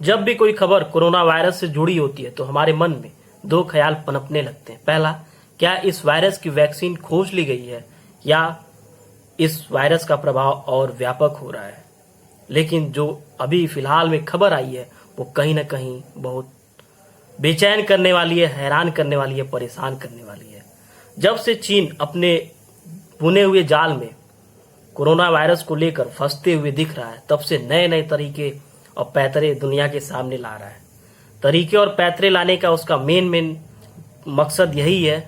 जब भी कोई खबर कोरोना वायरस से जुड़ी होती है तो हमारे मन में दो ख्याल पनपने लगते हैं। पहला, क्या इस वायरस की वैक्सीन खोज ली गई है या इस वायरस का प्रभाव और व्यापक हो रहा है। लेकिन जो अभी फिलहाल में खबर आई है वो कहीं ना कहीं बहुत बेचैन करने वाली है, हैरान करने वाली है, परेशान करने वाली है। जब से चीन अपने बुने हुए जाल में कोरोना वायरस को लेकर फंसते हुए दिख रहा है, तब से नए नए तरीके और पैतरे दुनिया के सामने ला रहा है। तरीके और पैतरे लाने का उसका मेन मकसद यही है,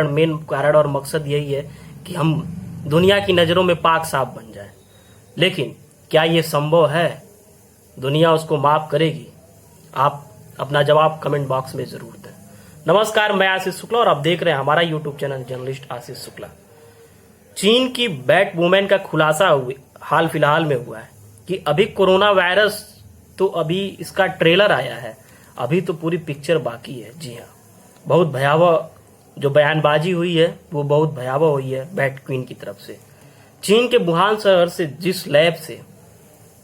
मेन कारण और मकसद यही है कि हम दुनिया की नज़रों में पाक साफ बन जाए। लेकिन क्या ये संभव है? दुनिया उसको माफ करेगी? आप अपना जवाब कमेंट बॉक्स में जरूर दें। नमस्कार, मैं आशीष शुक्ला और आप देख रहे हैं हमारा YouTube channel journalist Ashish Shukla. चीन की बैट वुमेन का खुलासा हाल फिलहाल में हुआ है कि अभी कोरोना वायरस तो अभी इसका ट्रेलर आया है, अभी तो पूरी पिक्चर बाकी है। जी हाँ, बहुत भयावह जो बयानबाजी हुई है वो बहुत भयावह हुई है बैट क्वीन की तरफ से। चीन के वुहान शहर से जिस लैब से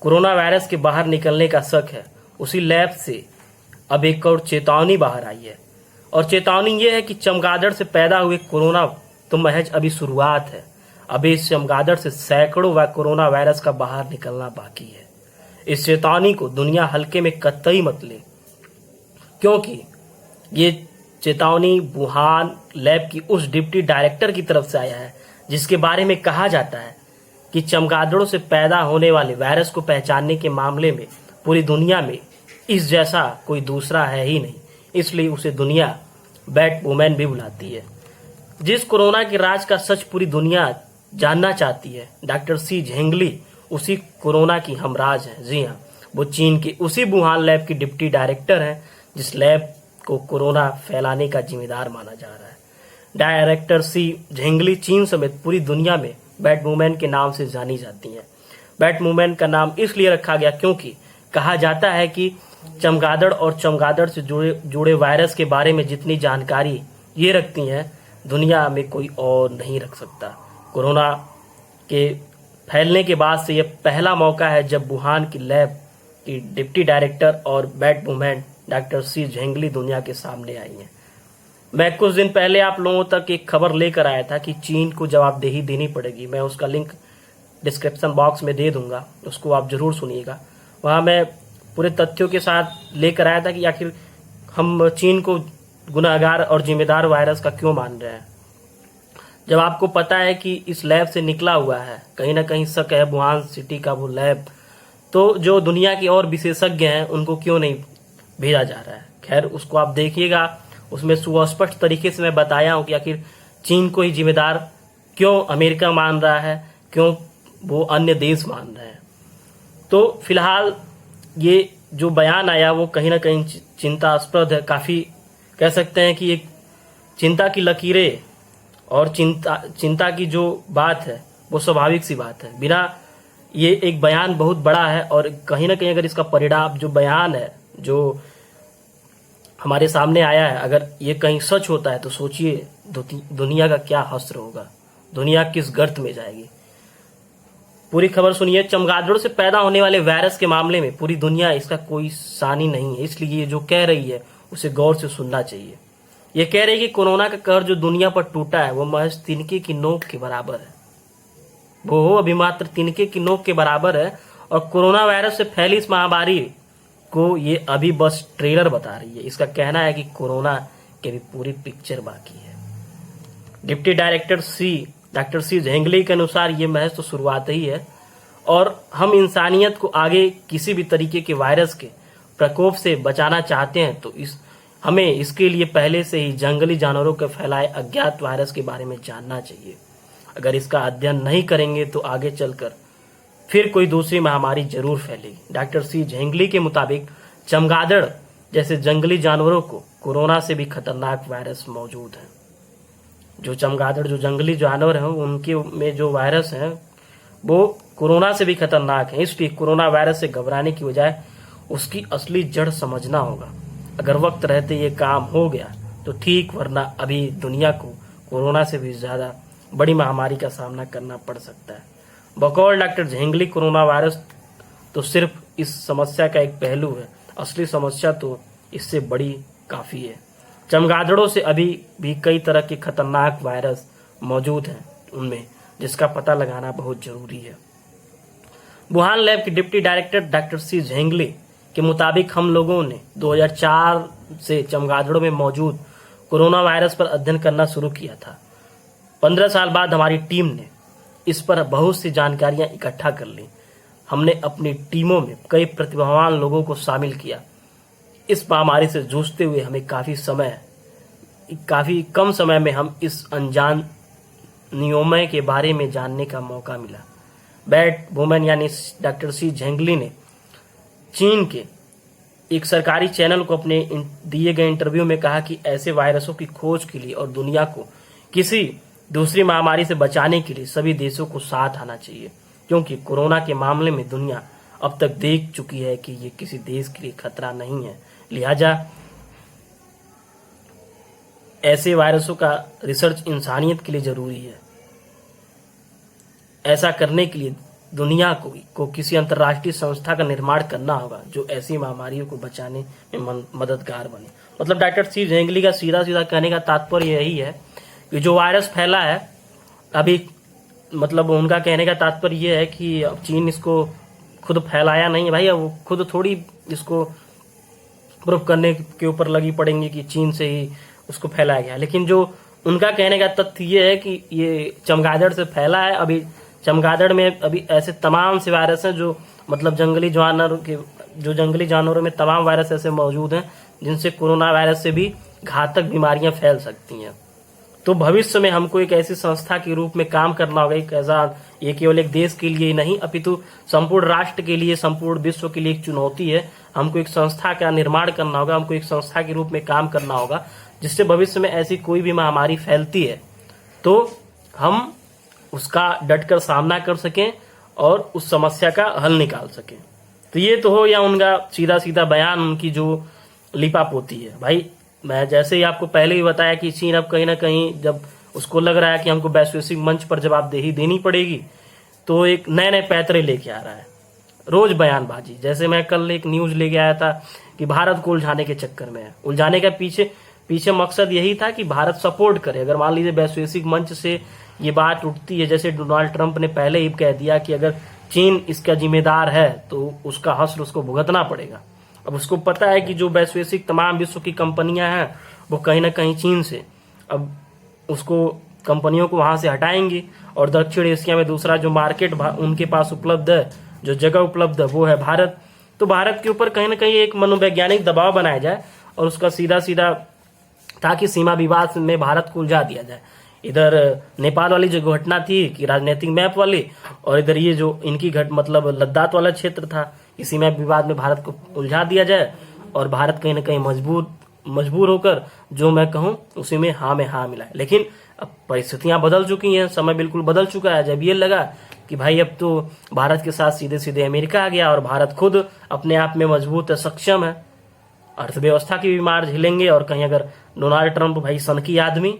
कोरोना वायरस के बाहर निकलने का शक है, उसी लैब से अब एक और चेतावनी बाहर आई है। और चेतावनी ये है कि चमगादड़ से पैदा हुए कोरोना तो महज अभी शुरुआत है। अभी इस चमगादड़ से सैकड़ों कोरोना वायरस का बाहर निकलना बाकी है। इस चेतावनी को दुनिया हल्के में कतई मत ले, क्योंकि ये चेतावनी वुहान लैब की उस डिप्टी डायरेक्टर की तरफ से आया है जिसके बारे में कहा जाता है कि चमगादड़ों से पैदा होने वाले वायरस को पहचानने के मामले में पूरी दुनिया में इस जैसा कोई दूसरा है ही नहीं, इसलिए उसे दुनिया बैट वुमेन भी बुलाती है। जिस कोरोना के राज का सच पूरी दुनिया जानना चाहती है, डॉक्टर सी झेंगली उसी कोरोना की हमराज है। जी हाँ, वो चीन के उसी वुहान लैब की डिप्टी डायरेक्टर है जिस लैब को कोरोना फैलाने का जिम्मेदार माना जा रहा है। डायरेक्टर सी झेंगली चीन समेत पूरी दुनिया में बैट वुमेन के नाम से जानी जाती हैं। बैट वुमेन का नाम इसलिए रखा गया क्योंकि कहा जाता है कि चमगादड़ और चमगादड़ से जुड़े वायरस के बारे में जितनी जानकारी ये रखती हैं, दुनिया में कोई और नहीं रख सकता। कोरोना के फैलने के बाद से यह पहला मौका है जब वुहान की लैब की डिप्टी डायरेक्टर और bat woman doctor Shi Zhengli दुनिया के सामने आई हैं। मैं कुछ दिन पहले आप लोगों तक एक खबर लेकर आया था कि चीन को जवाबदेही देनी पड़ेगी। मैं उसका लिंक डिस्क्रिप्शन बॉक्स में दे दूंगा, उसको आप जरूर सुनिएगा। वहाँ मैं पूरे तथ्यों के साथ लेकर आया था कि आखिर हम चीन को गुनहगार और जिम्मेदार वायरस का क्यों मान रहे हैं। जब आपको पता है कि इस लैब से निकला हुआ है, कहीं ना कहीं शक है वुहान सिटी का वो लैब, तो जो दुनिया के और विशेषज्ञ हैं उनको क्यों नहीं भेजा जा रहा है। खैर, उसको आप देखिएगा, उसमें सुस्पष्ट तरीके से मैं बताया हूं कि आखिर चीन को ही जिम्मेदार क्यों अमेरिका मान रहा है, क्यों वो अन्य देश मान रहे हैं। तो फिलहाल ये जो बयान आया वो कहीं ना कहीं चिंतास्पद है। काफी कह सकते हैं कि एक चिंता की लकीरें और चिंता की जो बात है वो स्वाभाविक सी बात है। बिना ये एक बयान बहुत बड़ा है और कहीं ना कहीं अगर इसका परिणाम जो बयान है जो हमारे सामने आया है, अगर ये कहीं सच होता है तो सोचिए दुनिया का क्या हश्र होगा, दुनिया किस गर्त में जाएगी। पूरी खबर सुनिए। चमगादड़ों से पैदा होने वाले वायरस के मामले में पूरी दुनिया इसका कोई सानी नहीं है, इसलिए ये जो कह रही है उसे गौर से सुनना चाहिए। ये कह रही है कि कोरोना का कहर जो दुनिया पर टूटा है वो महज तिनके की नोक के बराबर है। वो अभी मात्र तिनके की नोक के बराबर है और कोरोना वायरस से फैली इस महामारी को ये अभी बस ट्रेलर बता रही है। इसका कहना है कि कोरोना की भी पूरी पिक्चर बाकी है। Deputy director doctor Shi Zhengli के अनुसार ये महज तो शुरुआत ही है और हम इंसानियत को आगे किसी भी तरीके के वायरस के प्रकोप से बचाना चाहते हैं तो हमें इसके लिए पहले से ही जंगली जानवरों के फैलाए अज्ञात वायरस के बारे में जानना चाहिए। अगर इसका अध्ययन नहीं करेंगे तो आगे चलकर फिर कोई दूसरी महामारी जरूर फैलेगी। डॉक्टर सी झेंगली के मुताबिक चमगादड़ जैसे जंगली जानवरों को कोरोना से भी खतरनाक वायरस मौजूद है। जो चमगादड़ जो जंगली जानवर हैं उनके में जो वायरस हैं वो कोरोना से भी खतरनाक है। इसलिए कोरोना वायरस से घबराने की बजाय उसकी असली जड़ समझना होगा। अगर वक्त रहते ये काम हो गया तो ठीक, वरना अभी दुनिया को कोरोना से भी ज्यादा बड़ी महामारी का सामना करना पड़ सकता है। बकौल डॉक्टर झेंगली कोरोना वायरस तो सिर्फ इस समस्या का एक पहलू है असली समस्या तो इससे बड़ी काफी है। चमगादड़ों से अभी भी कई तरह के खतरनाक वायरस मौजूद हैं उनमें, जिसका पता लगाना बहुत जरूरी है। वुहान लैब के deputy director doctor Shi Zhengli के मुताबिक हम लोगों ने 2004 से चमगादड़ों में मौजूद कोरोना वायरस पर अध्ययन करना शुरू किया था। 15 साल बाद हमारी टीम ने इस पर बहुत सी जानकारियां इकट्ठा कर ली। हमने अपनी टीमों में कई प्रतिभावान लोगों को शामिल किया। इस महामारी से जूझते हुए हमें काफी कम समय में हम इस अनजान नियोमय के बारे में जानने का मौका मिला। बैट वुमन यानी डॉक्टर सी झेंगली ने चीन के एक सरकारी चैनल को अपने दिए गए इंटरव्यू में कहा कि ऐसे वायरसों की खोज के लिए और दुनिया को किसी दूसरी महामारी से बचाने के लिए सभी देशों को साथ आना चाहिए, क्योंकि कोरोना के मामले में दुनिया अब तक देख चुकी है कि ये किसी देश के लिए खतरा नहीं है। लिहाजा ऐसे वायरसों का रिसर्च इंसानियत के लिए जरूरी है। ऐसा करने के लिए दुनिया को किसी अंतर्राष्ट्रीय संस्था का निर्माण करना होगा जो ऐसी महामारियों को बचाने में मददगार बने। मतलब डॉक्टर सी झेंगली का सीधा सीधा कहने का तात्पर्य यही है कि जो वायरस फैला है अभी, मतलब उनका कहने का तात्पर्य यह है कि अब चीन इसको खुद फैलाया नहीं है भाई, अब वो खुद थोड़ी इसको प्रूफ करने के ऊपर लगी पड़ेंगे कि चीन से ही उसको फैलाया गया। लेकिन जो उनका कहने का तथ्य ये है कि ये चमगादड़ से फैला है। अभी चमगादड़ में अभी ऐसे तमाम से वायरस हैं जो मतलब जंगली जानवरों में तमाम वायरस ऐसे मौजूद हैं जिनसे कोरोना वायरस से भी घातक बीमारियां फैल सकती हैं। तो भविष्य में हमको एक ऐसी संस्था के रूप में काम करना होगा। एक ऐसा, ये केवल एक देश के लिए नहीं अपितु संपूर्ण राष्ट्र के लिए, संपूर्ण विश्व के लिए एक चुनौती है। हमको एक संस्था का निर्माण करना होगा, हमको एक संस्था के रूप में काम करना होगा जिससे भविष्य में ऐसी कोई भी महामारी फैलती है तो हम उसका डटकर सामना कर सकें और उस समस्या का हल निकाल सकें। तो ये तो हो या उनका सीधा सीधा बयान, उनकी जो लिपापोती है। भाई मैं जैसे ही आपको पहले ही बताया कि चीन अब कहीं ना कहीं जब उसको लग रहा है कि हमको वैश्विक मंच पर जवाबदेही देनी पड़ेगी तो एक नए नए पैतरे लेके आ रहा है, रोज बयानबाजी। जैसे मैं कल एक न्यूज लेके आया था कि भारत को उलझाने के चक्कर में है। उलझाने का पीछे मकसद यही था कि भारत सपोर्ट करे। अगर मान लीजिए वैश्विक मंच से ये बात उठती है, जैसे डोनाल्ड ट्रंप ने पहले ही कह दिया कि अगर चीन इसका जिम्मेदार है तो उसका हश्र उसको भुगतना पड़ेगा। अब उसको पता है कि जो वैश्विक तमाम विश्व की कंपनियां हैं वो कहीं ना कहीं चीन से, अब उसको कंपनियों को वहां से हटाएंगी और दक्षिण एशिया में दूसरा जो मार्केट उनके पास उपलब्ध है, जो जगह उपलब्ध है वो है भारत। तो भारत के ऊपर कहीं ना कहीं एक मनोवैज्ञानिक दबाव बनाया जाए और उसका सीधा सीधा ताकि सीमा विवाद में भारत को उलझा दिया जाए। इधर नेपाल वाली जो घटना थी कि राजनीतिक मैप वाली, और इधर ये जो इनकी मतलब लद्दाख वाला क्षेत्र था, इसी मैप विवाद में भारत को उलझा दिया जाए और भारत कहीं ना कहीं मजबूर होकर जो मैं कहूं उसी में हाँ में हाँ मिलाए। लेकिन अब परिस्थितियां बदल चुकी हैं, समय बिल्कुल बदल चुका है। जब ये लगा कि भाई अब तो भारत के साथ सीधे सीधे अमेरिका आ गया और भारत खुद अपने आप में मजबूत है, सक्षम है, अर्थव्यवस्था की भी मार झेलेंगे। और कहीं अगर डोनाल्ड ट्रंप भाई सनकी आदमी,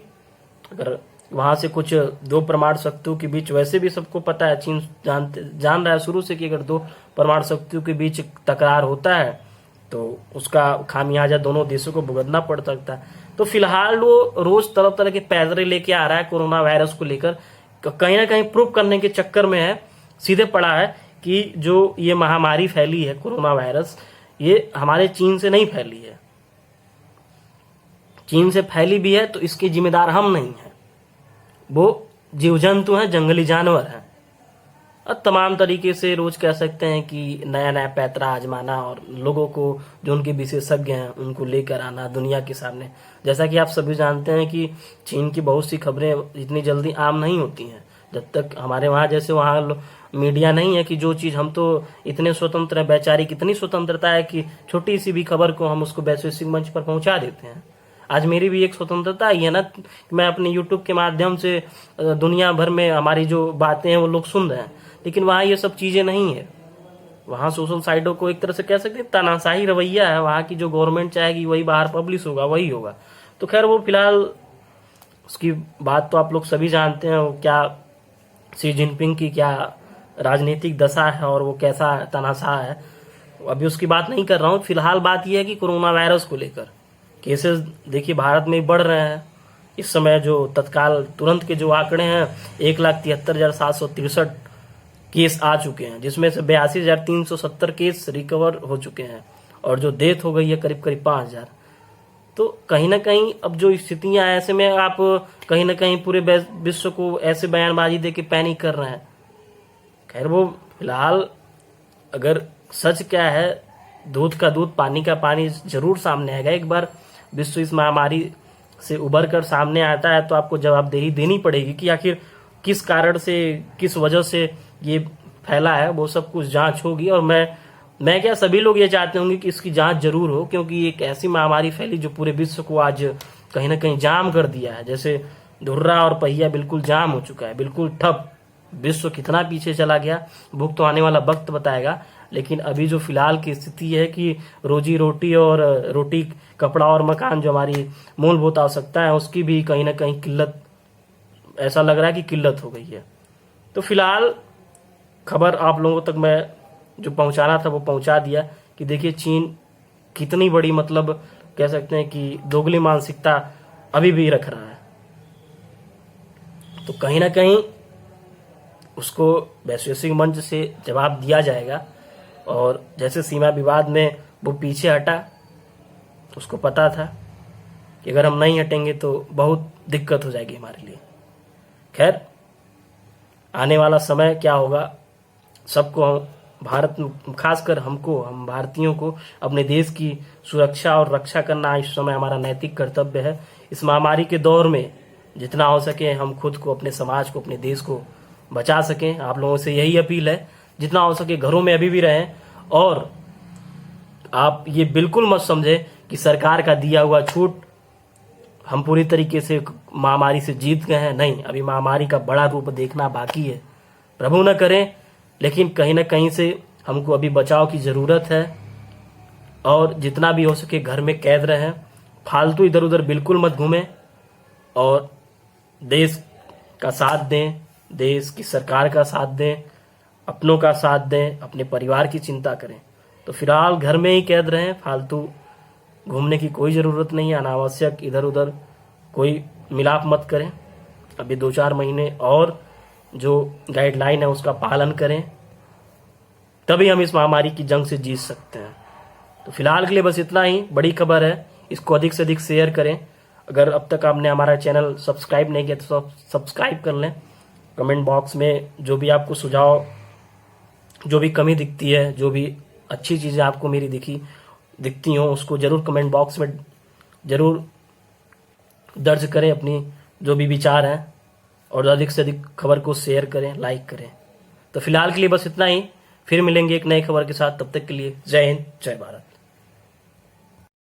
अगर वहां से कुछ दो परमाणु शक्तियों के बीच, वैसे भी सबको पता है, चीन जान रहा है शुरू से कि अगर दो परमाणु शक्तियों के बीच तकरार होता है तो उसका खामियाजा दोनों देशों को भुगतना पड़ सकता है। तो फिलहाल वो रोज तरह तरह के पैदरे लेके आ रहा है कोरोना वायरस को लेकर, कहीं ना कहीं प्रूव करने के चक्कर में है, सीधे पड़ा है कि जो ये महामारी फैली है कोरोना वायरस, ये हमारे चीन से नहीं फैली है। चीन से फैली भी है तो इसके जिम्मेदार हम नहीं हैं, वो जीव जंतु हैं, जंगली जानवर हैं। और तमाम तरीके से रोज कह सकते हैं कि नया नया पैतरा आजमाना और लोगों को जो उनके विशेषज्ञ हैं उनको लेकर आना दुनिया के सामने। जैसा कि आप सभी जानते हैं कि चीन की बहुत सी खबरें इतनी जल्दी आम नहीं होती हैं जब तक हमारे वहाँ जैसे वहाँ मीडिया नहीं है कि जो चीज, हम तो इतने स्वतंत्र है, वैचारिक इतनी स्वतंत्रता है कि छोटी सी भी खबर को हम उसको वैश्विक मंच पर पहुंचा देते हैं। आज मेरी भी एक स्वतंत्रता ही है ना, मैं अपने यूट्यूब के माध्यम से दुनिया भर में हमारी जो बातें हैं वो लोग सुन रहे हैं। लेकिन वहाँ ये सब चीजें नहीं है। वहाँ सोशल साइटों को एक तरह से कह सकते हैं तानाशाही रवैया है। वहाँ की जो गवर्नमेंट चाहेगी वही बाहर पब्लिश होगा, वही होगा। तो खैर वो फिलहाल उसकी बात तो आप लोग सभी जानते हैं, वो क्या शी जिनपिंग की क्या राजनीतिक दशा है और वो कैसा तानाशाह है, अभी उसकी बात नहीं कर रहा हूं। फिलहाल बात यह है कि कोरोना वायरस को लेकर केसेस देखिए भारत में बढ़ रहे हैं। इस समय जो तत्काल तुरंत के जो आंकड़े हैं 1,73,763 केस आ चुके हैं, जिसमें से 82,370 केस रिकवर हो चुके हैं और जो डेथ हो गई है करीब करीब 5,000। तो कहीं ना कहीं अब जो स्थितियां हैं, ऐसे में आप कहीं ना कहीं पूरे विश्व को ऐसे बयानबाजी दे के पैनिक कर रहे हैं। खैर वो फिलहाल अगर सच क्या है, दूध का दूध पानी का पानी जरूर सामने आएगा। एक बार विश्व इस महामारी से उबर कर सामने आता है तो आपको जवाबदेही देनी पड़ेगी कि आखिर किस कारण से, किस वजह से ये फैला है। वो सब कुछ जांच होगी और मैं क्या सभी लोग ये चाहते होंगे कि इसकी जांच जरूर हो, क्योंकि एक ऐसी महामारी फैली जो पूरे विश्व को आज कहीं ना कहीं जाम कर दिया है। जैसे धुर्रा और पहिया बिल्कुल जाम हो चुका है, बिल्कुल ठप। विश्व कितना पीछे चला गया भूख तो आने वाला वक्त बताएगा, लेकिन अभी जो फिलहाल की स्थिति है कि रोजी रोटी और रोटी कपड़ा और मकान जो हमारी मूलभूत आवश्यकता है उसकी भी कहीं ना कहीं किल्लत, ऐसा लग रहा है कि किल्लत हो गई है। तो फिलहाल खबर आप लोगों तक मैं जो पहुंचाना था वो पहुंचा दिया कि देखिए चीन कितनी बड़ी, मतलब कह सकते हैं कि दोगली मानसिकता अभी भी रख रहा है। तो कहीं ना कहीं उसको वैश्विक मंच से जवाब दिया जाएगा। और जैसे सीमा विवाद में वो पीछे हटा, उसको पता था कि अगर हम नहीं हटेंगे तो बहुत दिक्कत हो जाएगी हमारे लिए। खैर आने वाला समय क्या होगा, सबको, भारत खासकर हमको, हम भारतीयों को अपने देश की सुरक्षा और रक्षा करना इस समय हमारा नैतिक कर्तव्य है। इस महामारी के दौर में जितना हो सके हम खुद को, अपने समाज को, अपने देश को बचा सकें। आप लोगों से यही अपील है, जितना हो सके घरों में अभी भी रहें। और आप ये बिल्कुल मत समझे कि सरकार का दिया हुआ छूट हम पूरी तरीके से महामारी से जीत गए हैं। नहीं, अभी महामारी का बड़ा रूप देखना बाकी है। प्रभु न करें, लेकिन कहीं ना कहीं से हमको अभी बचाव की जरूरत है। और जितना भी हो सके घर में कैद रहें, फालतू इधर उधर बिल्कुल मत घूमें और देश का साथ दें, देश की सरकार का साथ दें, अपनों का साथ दें, अपने परिवार की चिंता करें। तो फिलहाल घर में ही कैद रहें, फालतू घूमने की कोई ज़रूरत नहीं है। अनावश्यक इधर उधर कोई मिलाप मत करें। अभी 2-4 महीने और जो गाइडलाइन है उसका पालन करें, तभी हम इस महामारी की जंग से जीत सकते हैं। तो फिलहाल के लिए बस इतना ही। बड़ी खबर है, इसको अधिक से अधिक शेयर करें। अगर अब तक आपने हमारा चैनल सब्सक्राइब नहीं किया तो सब्सक्राइब कर लें। कमेंट बॉक्स में जो भी आपको सुझाव, जो भी कमी दिखती है, जो भी अच्छी चीज़ें आपको मेरी दिखती हों, उसको जरूर कमेंट बॉक्स में जरूर दर्ज करें, अपनी जो भी विचार हैं। और अधिक से अधिक खबर को शेयर करें, लाइक करें। तो फिलहाल के लिए बस इतना ही। फिर मिलेंगे एक नई खबर के साथ, तब तक के लिए जय हिंद, जय भारत।